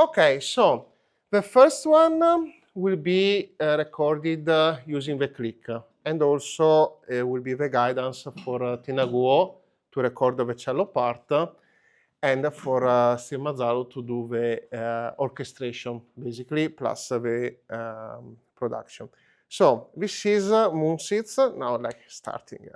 Okay, so the first one will be recorded using the click, and also will be the guidance for Tinaguo to record the cello part, and for Steve Mazzaru to do the orchestration, basically, plus the production. So this is Moon Seeds, now like starting.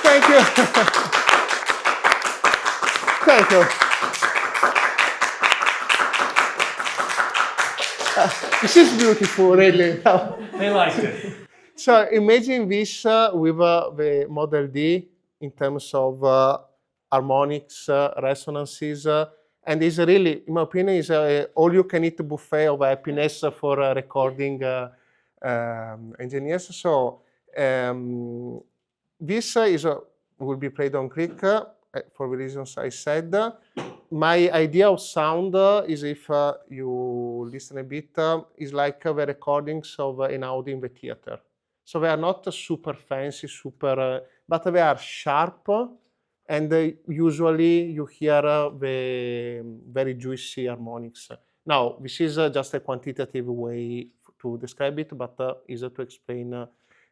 Thank you. Thank you. This is beautiful, really. They liked it. So imagine this with the Model D in terms of harmonics, resonances, and is really, in my opinion, is all-you-can-eat buffet of happiness for recording engineers. So this will be played on click for the reasons I said. My idea of sound is, if you listen a bit, is like the recordings of an audio in the theater. So they are not super fancy, but they are sharp, and usually you hear the very juicy harmonics. Now, this is just a quantitative way to describe it, but easier to explain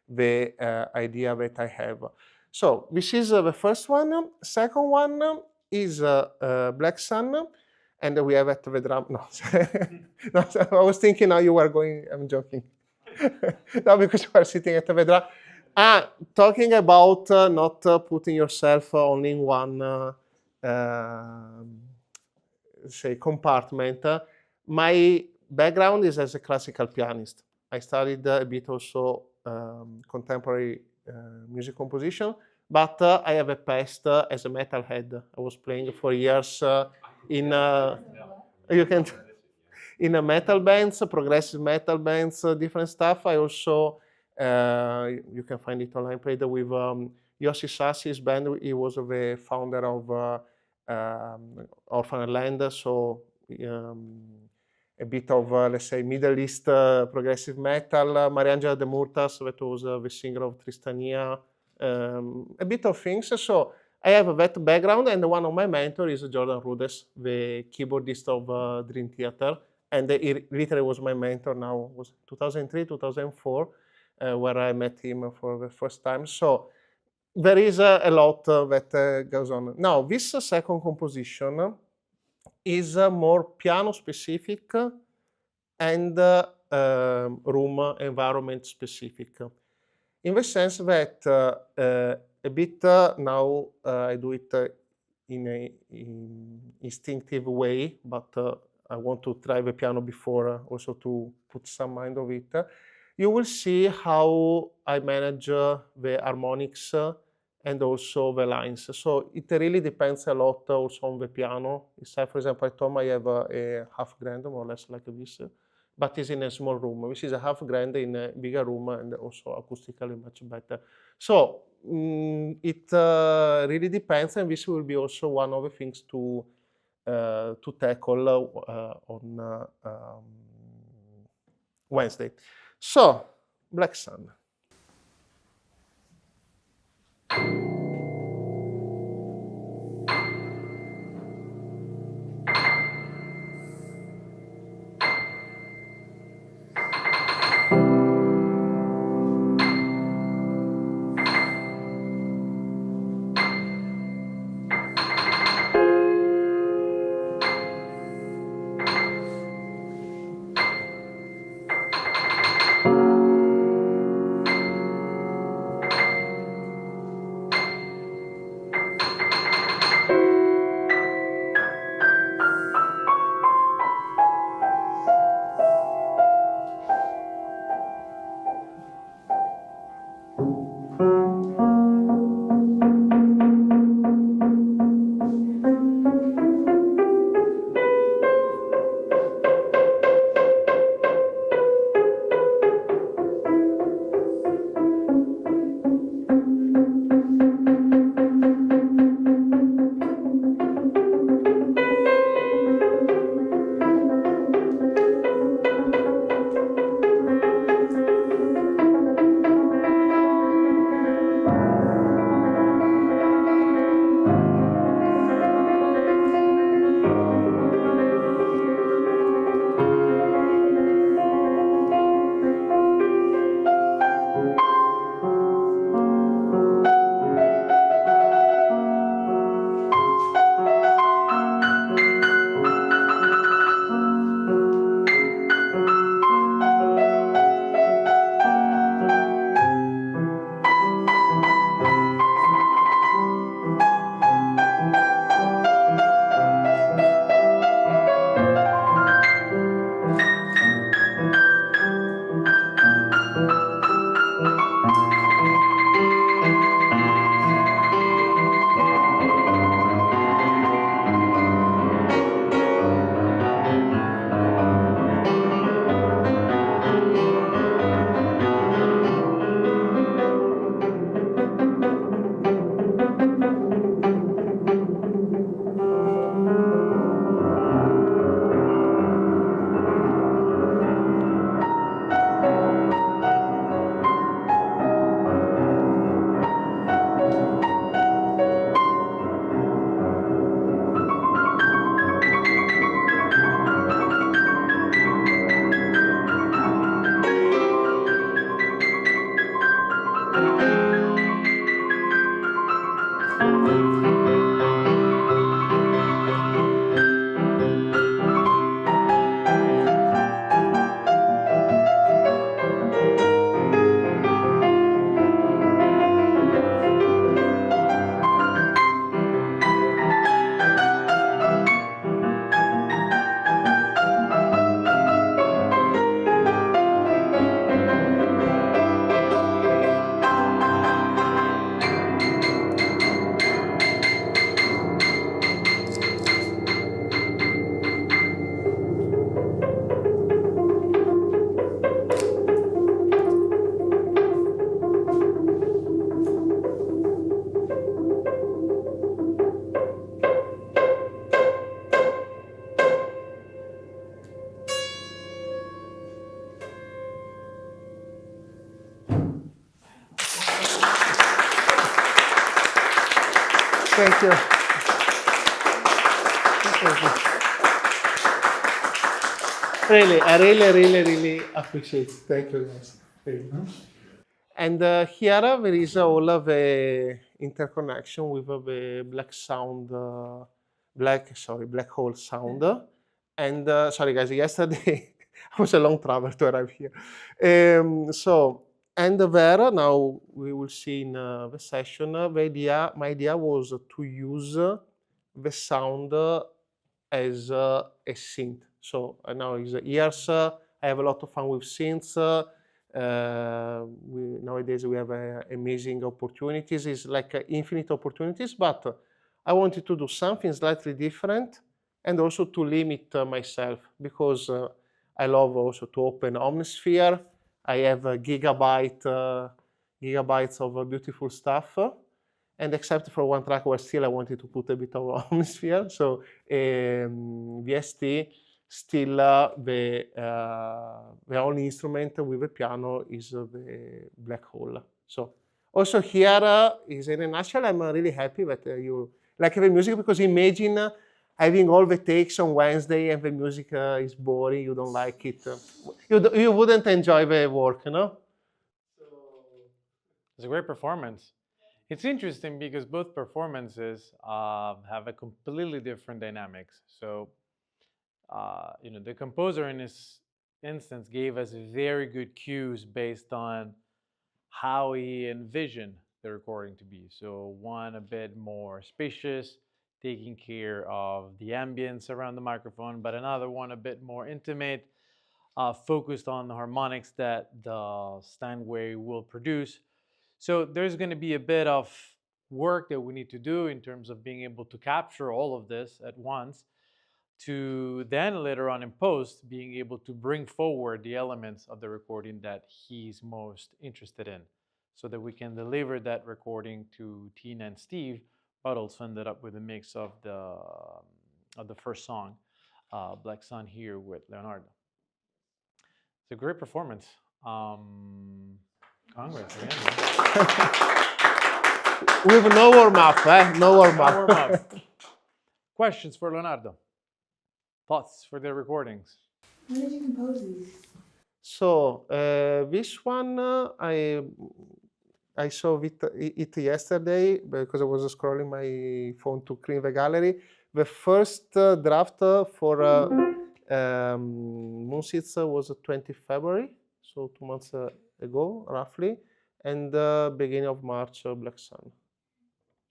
the idea that I have. So this is the first one. Second one is Black Sun, and we have at the drum. No, no, I was thinking now you were going. I'm joking. No, because you are sitting at the drum. Talking about not putting yourself only in one, say, compartment. My background is as a classical pianist. I studied a bit also contemporary music composition, but I have a past as a metalhead. I was playing for years in you can in a metal bands, progressive metal bands, different stuff. I also you can find it online. Played with Yossi Sassi's band. He was the founder of Orphan Land, so a bit of let's say Middle East progressive metal. Mariangela de Murtas, that was the singer of Tristania. A bit of things. So I have that background, and one of my mentors is Jordan Rudess, the keyboardist of Dream Theater, and he literally was my mentor. Now was 2003, 2004, where I met him for the first time. So there is a lot that goes on. Now this second composition is more piano specific and room environment specific. In the sense that a bit now I do it in an instinctive way, but I want to try the piano before also to put some mind of it. You will see how I manage the harmonics and also the lines. So it really depends a lot also on the piano. For example, at home I have a half grand, more or less like this, but it's in a small room. This is a half grand in a bigger room and also acoustically much better. So it really depends, and this will be also one of the things to tackle on Wednesday. So, Black Sun. Thank you. Really, I really appreciate it. Thank you, guys. Really. And here there is all of the interconnection with the black hole sound. And sorry guys, yesterday I was a long travel to arrive here. And there now we will see in the session. My idea was to use the sound as a synth. So now is years. I have a lot of fun with synths. Nowadays we have amazing opportunities. It's like infinite opportunities, but I wanted to do something slightly different and also to limit myself because I love also to open Omnisphere. I have gigabytes of beautiful stuff. And except for one track where still I wanted to put a bit of Omnisphere. So VST still the only instrument with a piano is the black hole. So also here is in a nutshell, I'm really happy that you like the music, because imagine having all the takes on Wednesday and the music is boring, you don't like it. You wouldn't enjoy the work, no? It's a great performance. It's interesting because both performances have a completely different dynamics. So, the composer in this instance gave us very good cues based on how he envisioned the recording to be. So one a bit more spacious, taking care of the ambience around the microphone, but another one a bit more intimate, focused on the harmonics that the Steinway will produce. So there's going to be a bit of work that we need to do in terms of being able to capture all of this at once, to then later on in post being able to bring forward the elements of the recording that he's most interested in, so that we can deliver that recording to Tina and Steve, but also ended up with a mix of the first song, Black Sun, here with Leonardo. It's a great performance. Congrats again. With no warm-up, No warm-up. Questions for Leonardo? Thoughts for the recordings? When did you compose these? So this one I saw it yesterday because I was scrolling my phone to clean the gallery. The first draft for Moonsits was 20 February, so 2 months ago, roughly, and beginning of March, Black Sun.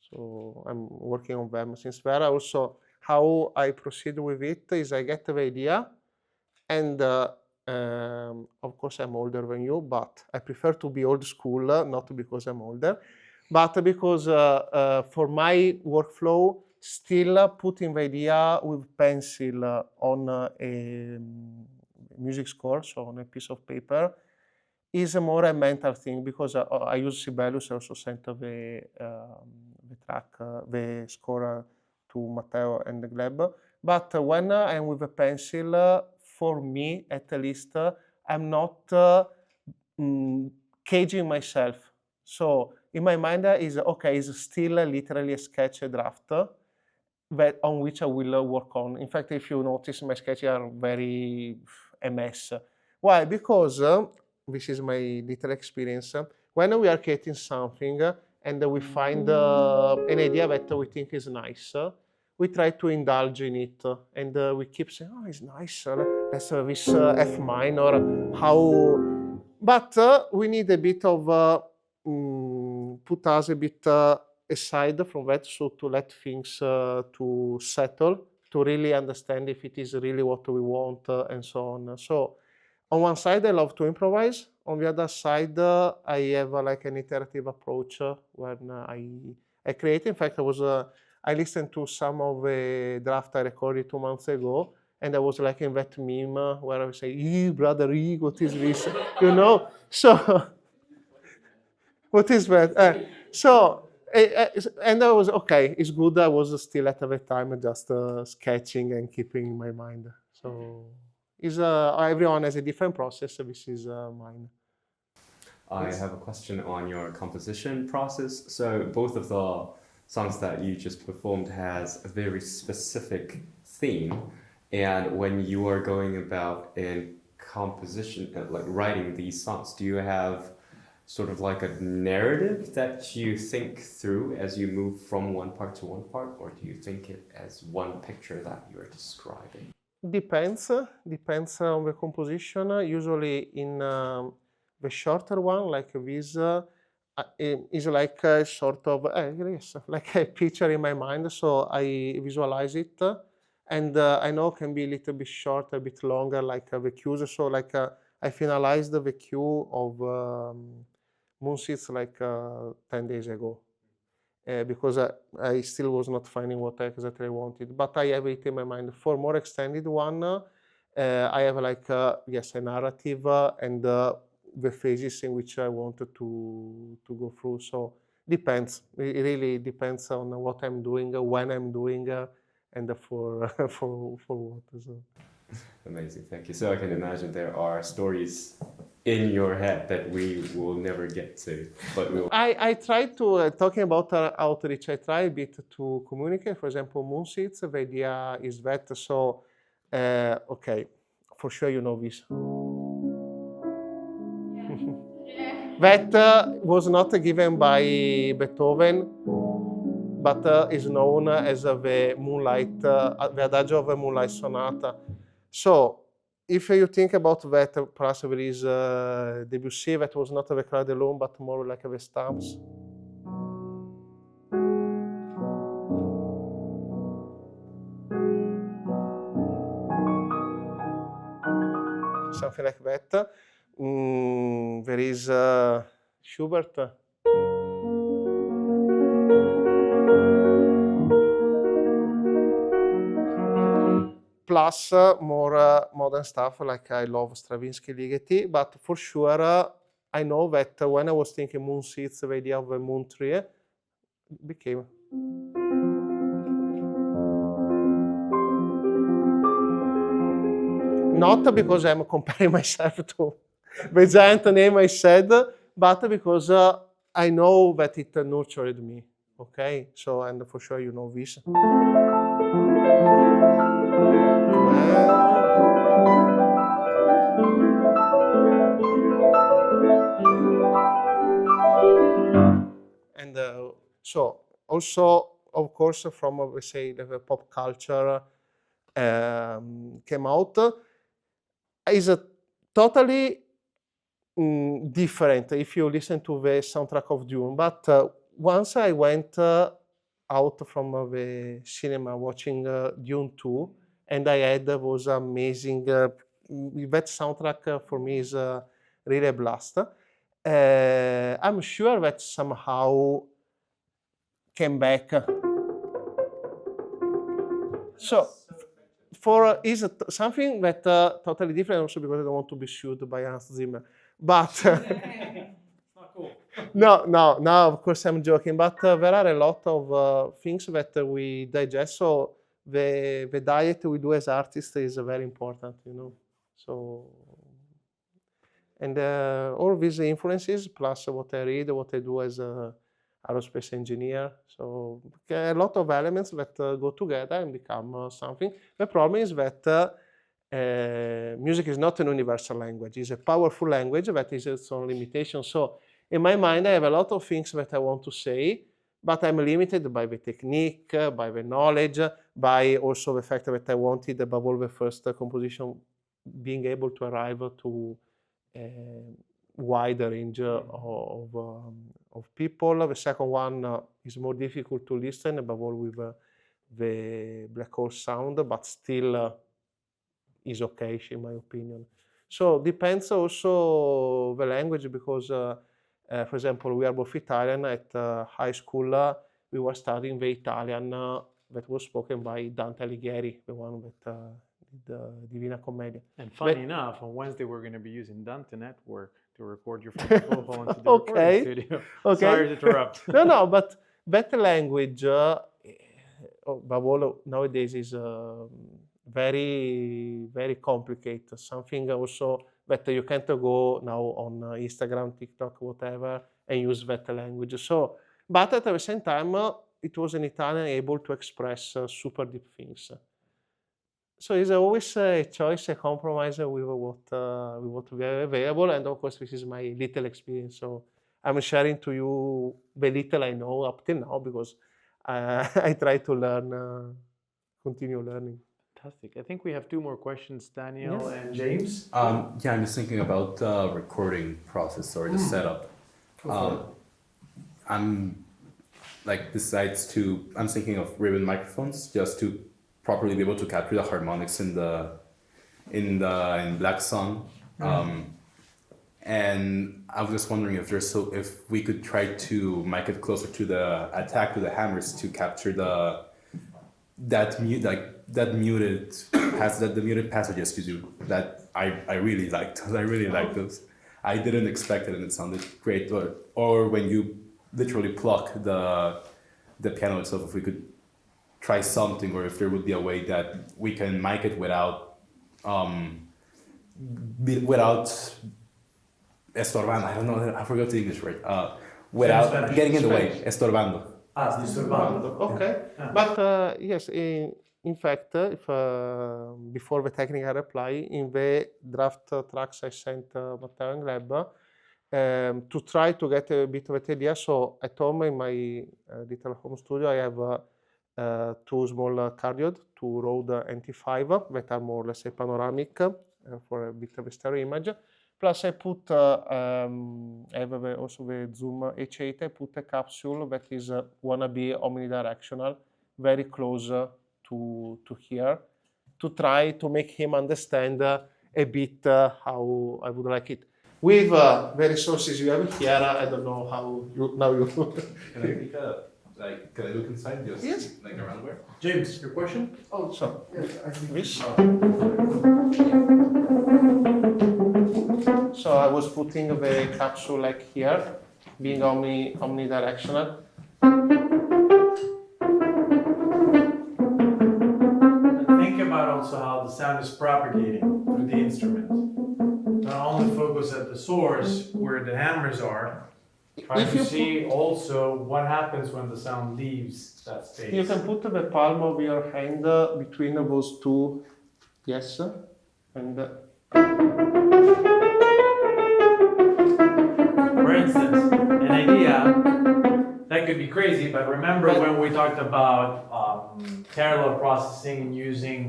So I'm working on them since there. Also, how I proceed with it is I get the idea, and of course I'm older than you, but I prefer to be old school, not because I'm older, but because for my workflow, still putting the idea with pencil on a music score, so on a piece of paper, is more a mental thing, because I use Sibelius. I also sent the track, the score to Matteo and the Gleb. But when I'm with a pencil, for me at least, I'm not caging myself. So in my mind is okay, it's still literally a sketch, a draft on which I will work on. In fact, if you notice, my sketches are very a mess. Why? Because this is my little experience. When we are creating something and we find an idea that we think is nice, we try to indulge in it, and we keep saying, "Oh, it's nice. Let's have this F minor." But we need a bit of put us a bit aside from that, so to let things to settle, to really understand if it is really what we want, and so on. So on one side, I love to improvise. On the other side, I have like an iterative approach when I create. In fact, I listened to some of the draft I recorded 2 months ago, and I was like in that meme where I would say, brother, what is this? So what is that? And I was, okay, it's good. I was still at the time just sketching and keeping in my mind. So everyone has a different process. This is mine. I have a question on your composition process. So both of the songs that you just performed has a very specific theme, and when you are going about in composition, like writing these songs, do you have sort of like a narrative that you think through as you move from one part to one part, or do you think it as one picture that you are describing? Depends on the composition. Usually in the shorter one, like this, is like a sort of yes, like a picture in my mind. So I visualize it, and I know it can be a little bit short, a bit longer, like the cues. So like I finalized the cue of Moon Seeds like 10 days ago. Because I still was not finding what I exactly wanted. But I have it in my mind. For more extended one, I have like, yes, a narrative and the phases in which I wanted to go through. So depends. It really depends on what I'm doing, when I'm doing, and for for what. So. Amazing, thank you. So I can imagine there are stories in your head that we will never get to, but we'll... I try to, talking about outreach, I try a bit to communicate. For example, Moon Seeds, the idea is that, so, okay, for sure you know this. That was not given by Beethoven, but is known as the Moonlight, the Adagio of the Moonlight Sonata. So, if you think about that, perhaps there is Debussy, that was not the Clair de Lune, but more like the stamps. Something like that. There is Schubert. Plus more modern stuff, like I love Stravinsky Ligeti, but for sure I know that when I was thinking Moon Seeds, the idea of a moon tree became. Not because I'm comparing myself to the giant name I said, but because I know that it nurtured me. Okay, so and for sure you know this. And so also, of course, from let's say the pop culture came out is totally different if you listen to the soundtrack of Dune. But once I went out from the cinema watching Dune 2, and I had those amazing, that soundtrack for me is really a blast. I'm sure that somehow came back. So for is something that totally different, also because I don't want to be sued by Hans Zimmer. But Not cool. no, of course I'm joking. But there are a lot of things that we digest. So the diet we do as artists is very important, you know. So and all these influences plus what I read, what I do as a aerospace engineer. So a lot of elements that go together and become something. The problem is that music is not an universal language. It's a powerful language that is its own limitation. So in my mind, I have a lot of things that I want to say, but I'm limited by the technique, by the knowledge, by also the fact that I wanted, above all, the first composition being able to arrive to a wider range of people. The second one is more difficult to listen, above all with the black hole sound, but still is okay in my opinion. So depends also the language, because for example, we are both Italian. At high school we were studying the Italian that was spoken by Dante Alighieri, the one that did Divina Commedia. And funny enough, on Wednesday we're going to be using Dante Network to record your proposal into the recording studio. Okay. Sorry to interrupt. No, but that language, above all, nowadays is very, very complicated. Something also that you can't go now on Instagram, TikTok, whatever, and use that language. So, but at the same time, it was in Italian able to express super deep things. So it's always a choice, a compromise with what we have available, and of course this is my little experience. So I'm sharing to you the little I know up till now because I try to learn, continue learning. Fantastic. I think we have two more questions, Daniel Yes. and James. Yeah, I'm just thinking about the recording process or the setup. I'm like I'm thinking of ribbon microphones just to properly be able to capture the harmonics in Black Sun. And I was just wondering if we could try to mic it closer to the attack to the hammers to capture the muted passages you do that I really liked. I really liked those. I didn't expect it and it sounded great. Or when you literally pluck the piano itself, if we could try something, or if there would be a way that we can mic it without estorbando. I don't know. I forgot the English word. Without getting in the way. Estorbando. Disturbando. Okay, Yeah. but yes, in fact, if before the technical reply, in the draft tracks I sent Matteo and Lab, to try to get a bit of an idea. So at home in my little home studio, I have two small cardioid, two Rode NT5 that are more, let's say, panoramic for a bit of a stereo image. Plus I put, I have also the Zoom H8, I put a capsule that is wanna be omnidirectional, very close to here, to try to make him understand a bit how I would like it. With the resources you have here, I don't know how you now you. Can I take can I look inside just Yes. like around where? James, your question? Oh, so this. So I was putting the capsule like here, being omnidirectional. Think about also how the sound is propagating through the instrument. Not only focus at the source where the hammers are, try If to you see also what happens when the sound leaves that space. You can put the palm of your hand between those two, yes, and For instance, an idea that could be crazy, but remember when we talked about parallel processing and using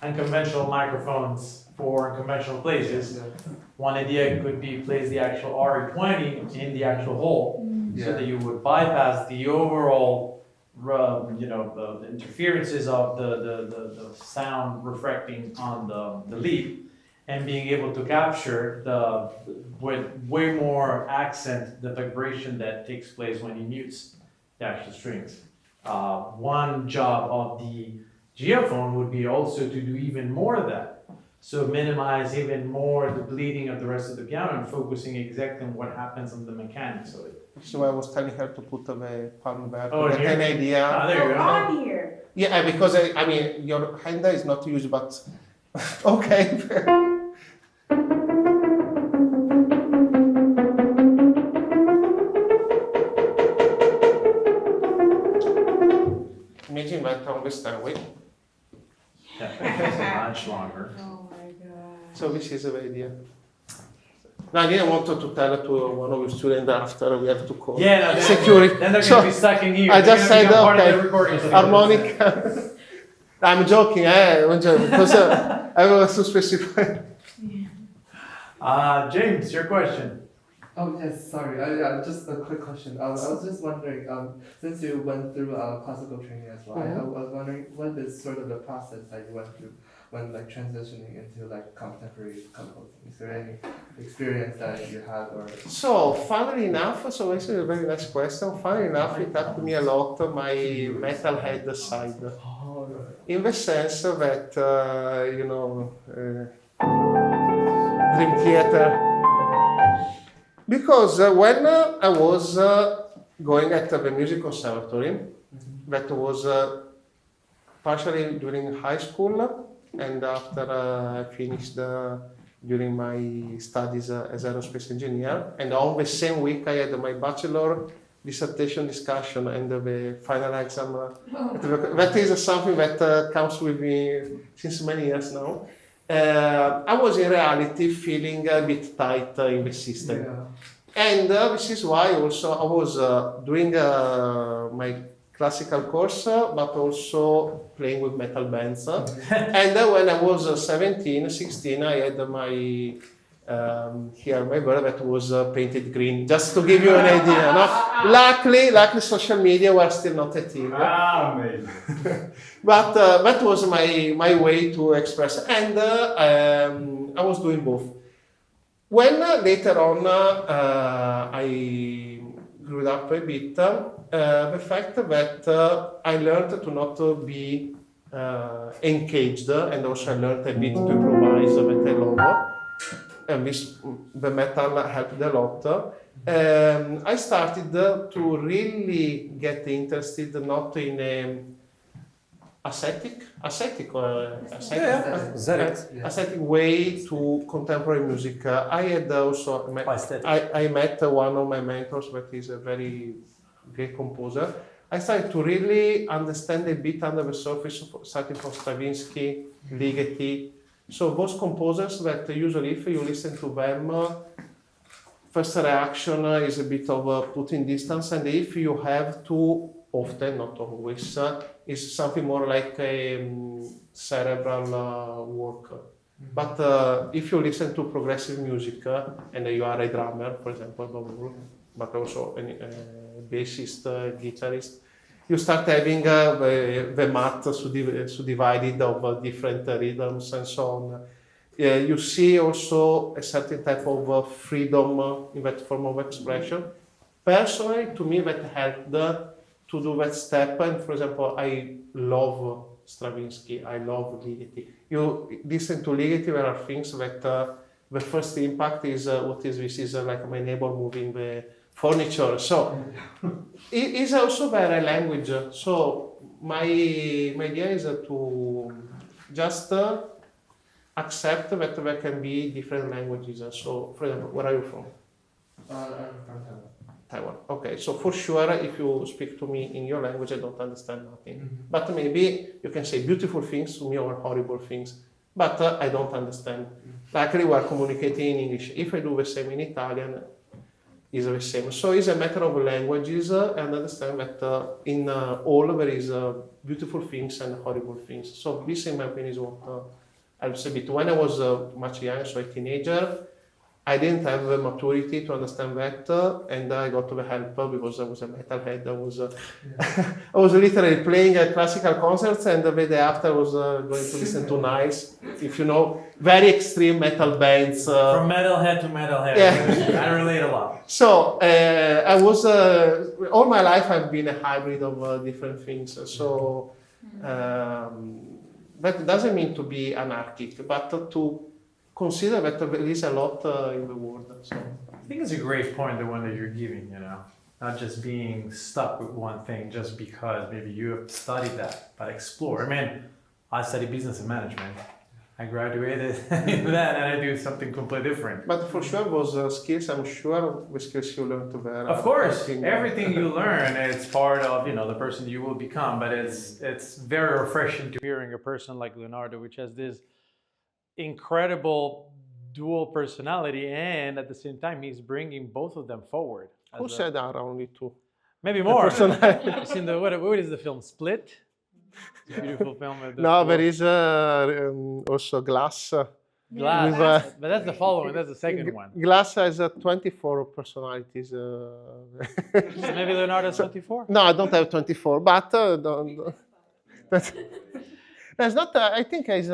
unconventional microphones for unconventional places. One idea could be place the actual RE20 in the actual hole, so that you would bypass the overall, the interferences of the sound refracting on the lead, and being able to capture with way more accent the vibration that takes place when he mutes the actual strings. One job of the geophone would be also to do even more of that. So minimize even more the bleeding of the rest of the piano and focusing exactly on what happens on the mechanics of it. so I was telling her to put the palm back Oh, to get here? an idea. There you go. on here. Yeah, because I mean your hand is not used, but okay. Imagine that on the Stanway. Yeah, much longer. Oh my god. So this is the idea. No, I didn't want to tell to one of your students after we have to call security. Then they're So, going to be stuck in here. I They're just gonna said, become part of okay, the recording studio. harmonic. I'm joking, because I was to specify. James, your question. Oh yes, sorry. Just a quick question. I was just wondering, since you went through classical training as well, I was wondering what is sort of the process that you went through when like transitioning into like contemporary composing. Is there any experience that you had or? So, funnily enough, so this is a very nice question. Funnily enough, it helped me a lot my metalhead side. Oh, right. In the sense that, Dream Theater. Because when I was going at the music conservatory, that was partially during high school, and after I finished during my studies as aerospace engineer, and on the same week I had my bachelor dissertation discussion and the final exam. That is something that comes with me since many years now. I was in reality feeling a bit tight in the system. Yeah. And this is why also I was doing my classical course, but also playing with metal bands. And when I was 17, 16, I had my here my bird that was painted green, just to give you an idea. No? Luckily, social media were still not a thing. Amazing. But that was my way to express, and I was doing both. When later on I grew up a bit, the fact that I learned to not be engaged, and also I learned a bit to improvise that I love, and the metal helped a lot. I started to really get interested not in ascetic way to contemporary music. I had also I met one of my mentors that is a very great composer. I started to really understand a bit under the surface, starting from Stravinsky, Ligeti. So those composers that usually, if you listen to them, first reaction is a bit of putting distance, and if you have to, often, not always, is something more like a cerebral work. But if you listen to progressive music, and you are a drummer, for example, but also a bassist, guitarist, you start having the mat subdivided of different rhythms and so on. You see also a certain type of freedom in that form of expression. Personally, to me, that helped to do that step. And for example, I love Stravinsky, I love Ligeti. You listen to Ligeti, there are things that the first impact is what is this? Is like my neighbor moving the furniture. So it is also very language. So my idea is to just accept that there can be different languages. So, for example, where are you from? I'm from Taiwan. Taiwan. Okay, so for sure, if you speak to me in your language, I don't understand nothing. But maybe you can say beautiful things to me or horrible things, but I don't understand. Luckily, we are communicating in English. If I do the same in Italian, it's the same. So it's a matter of languages, and understand that in all there is beautiful things and horrible things. So this, in my opinion, is what helps a bit. When I was much younger, so a teenager, I didn't have the maturity to understand that, and I got the help because I was a metalhead. I was literally playing classical concerts, and the day after I was going to listen to Nice, if you know, very extreme metal bands. From metalhead to metalhead. Yeah. I relate a lot. So I was all my life I've been a hybrid of different things. So that doesn't mean to be anarchic, but to consider that there is a lot in the world. So I think it's a great point, the one that you're giving, you know, not just being stuck with one thing just because maybe you have studied that, but explore. I mean, I studied business and management. I graduated in that and I do something completely different. But for sure those skills, I'm sure the skills you learn to bear. Of course, everything you learn, it's part of, you know, the person you will become, but it's very refreshing to hearing a person like Leonardo, which has this incredible dual personality, and at the same time he's bringing both of them forward. Who said there are only two? Maybe more. You've seen what is the film Split? It's a beautiful film. No, there is also Glass. Glass, but that's the following. That's the second one. Glass has 24 personalities. So maybe Leonardo's 24. No, I don't have 24, but that's not. I think is.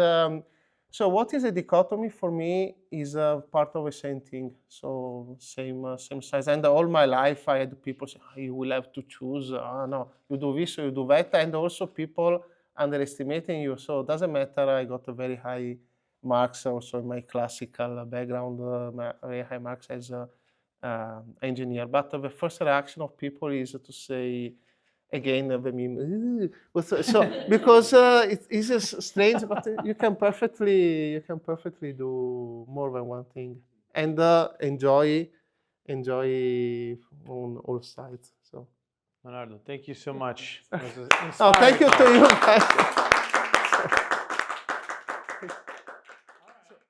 So what is a dichotomy for me is part of the same thing. So same size. And all my life I had people say, oh, you will have to choose. No, you do this or you do that. And also people underestimating you. So it doesn't matter. I got a very high marks also in my classical background, very high marks as an engineer. But the first reaction of people is to say, again, the meme. So because it is strange, but you can perfectly do more than one thing and enjoy on all sides. So Leonardo, thank you so much. It was Oh, thank you inspiring. to you guys.